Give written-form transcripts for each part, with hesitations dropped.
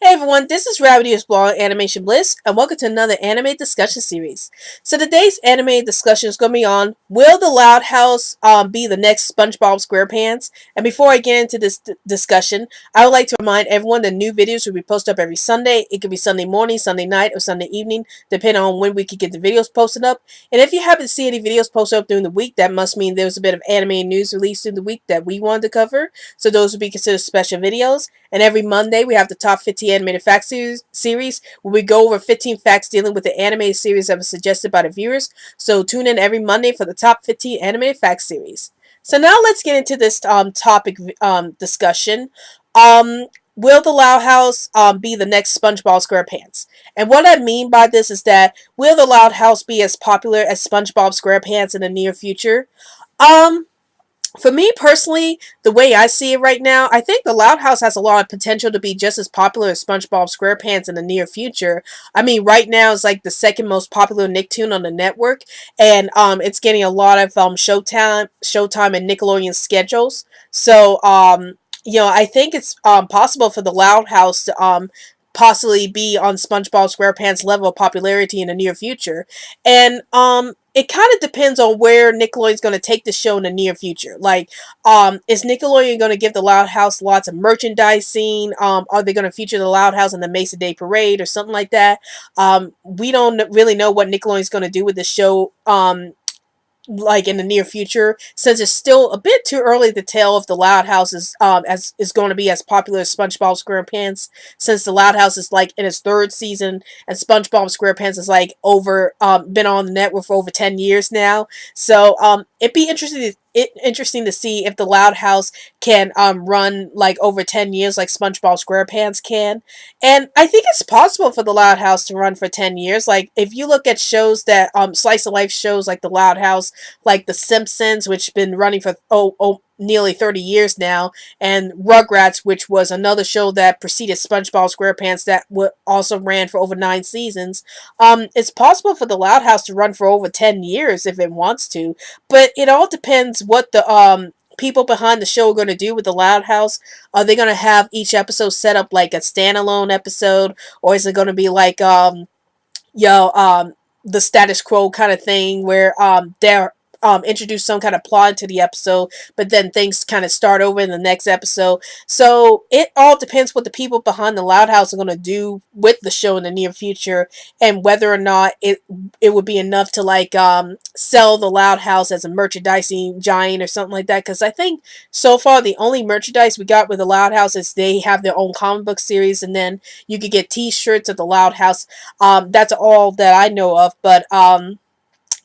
Hey everyone, this is Ravity's blog Animation Bliss, and welcome to another anime discussion series. So today's anime discussion is going to be on, will the Loud House be the next Spongebob Squarepants? And before I get into this discussion, I would like to remind everyone that new videos will be posted up every Sunday. It could be Sunday morning, Sunday night, or Sunday evening, depending on when we can get the videos posted up. And if you haven't seen any videos posted up during the week, that must mean there was a bit of anime news released during the week that we wanted to cover. So those would be considered special videos. And every Monday, we have the top 50 animated facts series where we go over 15 facts dealing with the animated series that was suggested by the viewers. So tune in every Monday for the top 15 animated facts series. So now let's get into this topic discussion. Will the Loud House be the next SpongeBob SquarePants? And what I mean by this is that, will the Loud House be as popular as SpongeBob SquarePants in the near future? For me personally, the way I see it right now, I think the Loud House has a lot of potential to be just as popular as SpongeBob SquarePants in the near future. I mean, right now it's like the second most popular Nicktoon on the network, and it's getting a lot of Showtime and Nickelodeon schedules. So I think it's possible for the Loud House to possibly be on SpongeBob SquarePants level of popularity in the near future. And it kind of depends on where Nickelodeon's going to take the show in the near future. Like, is Nickelodeon going to give the Loud House lots of merchandising? Are they going to feature the Loud House in the Mason Day Parade or something like that? We don't really know what Nickelodeon's going to do with the show. Like in the near future, since it's still a bit too early to tell if the Loud House is going to be as popular as SpongeBob SquarePants, since the Loud House is like in its third season and SpongeBob SquarePants is like been on the network for over 10 years now. So it'd be interesting to see if the Loud House can run like over 10 years like SpongeBob SquarePants can. And I think it's possible for the Loud House to run for 10 years. Like, if you look at shows that slice of life shows like the Loud House, like The Simpsons, which been running for nearly 30 years now, and Rugrats, which was another show that preceded SpongeBob SquarePants that also ran for over 9 seasons. It's possible for the Loud House to run for over 10 years if it wants to, but it all depends what the people behind the show are going to do with the Loud House. Are they going to have each episode set up like a standalone episode, or is it going to be like the status quo kind of thing where they're introduce some kind of plot to the episode, but then things kind of start over in the next episode. So it all depends what the people behind the Loud House are going to do with the show in the near future, and whether or not it would be enough to like sell the Loud House as a merchandising giant or something like that. Because I think so far the only merchandise we got with the Loud House is they have their own comic book series, and then you could get T-shirts of the Loud House. That's all that I know of, but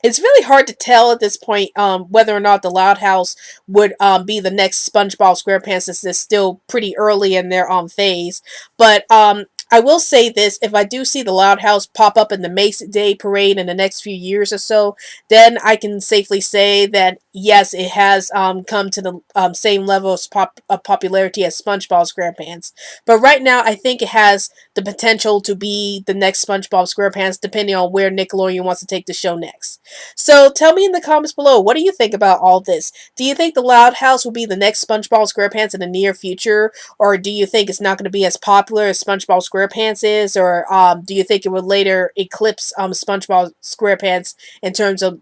it's really hard to tell at this point whether or not the Loud House would be the next SpongeBob SquarePants, since they're still pretty early in their phase. But I will say this: if I do see the Loud House pop up in the Mason Day Parade in the next few years or so, then I can safely say that yes, it has come to the same level of popularity as SpongeBob SquarePants. But right now, I think it has the potential to be the next SpongeBob SquarePants, depending on where Nickelodeon wants to take the show next. So tell me in the comments below, what do you think about all this? Do you think the Loud House will be the next SpongeBob SquarePants in the near future? Or do you think it's not going to be as popular as SpongeBob SquarePants is? Or do you think it would later eclipse SpongeBob SquarePants in terms of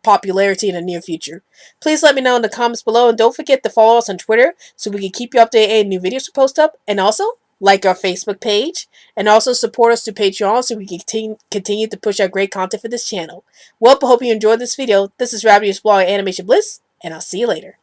popularity in the near future? Please let me know in the comments below, and don't forget to follow us on Twitter so we can keep you updated on new videos we post up, and also like our Facebook page, and also support us through Patreon so we can continue to push out great content for this channel. Well, I hope you enjoyed this video. This is Ravity's blog Animation Bliss, and I'll see you later.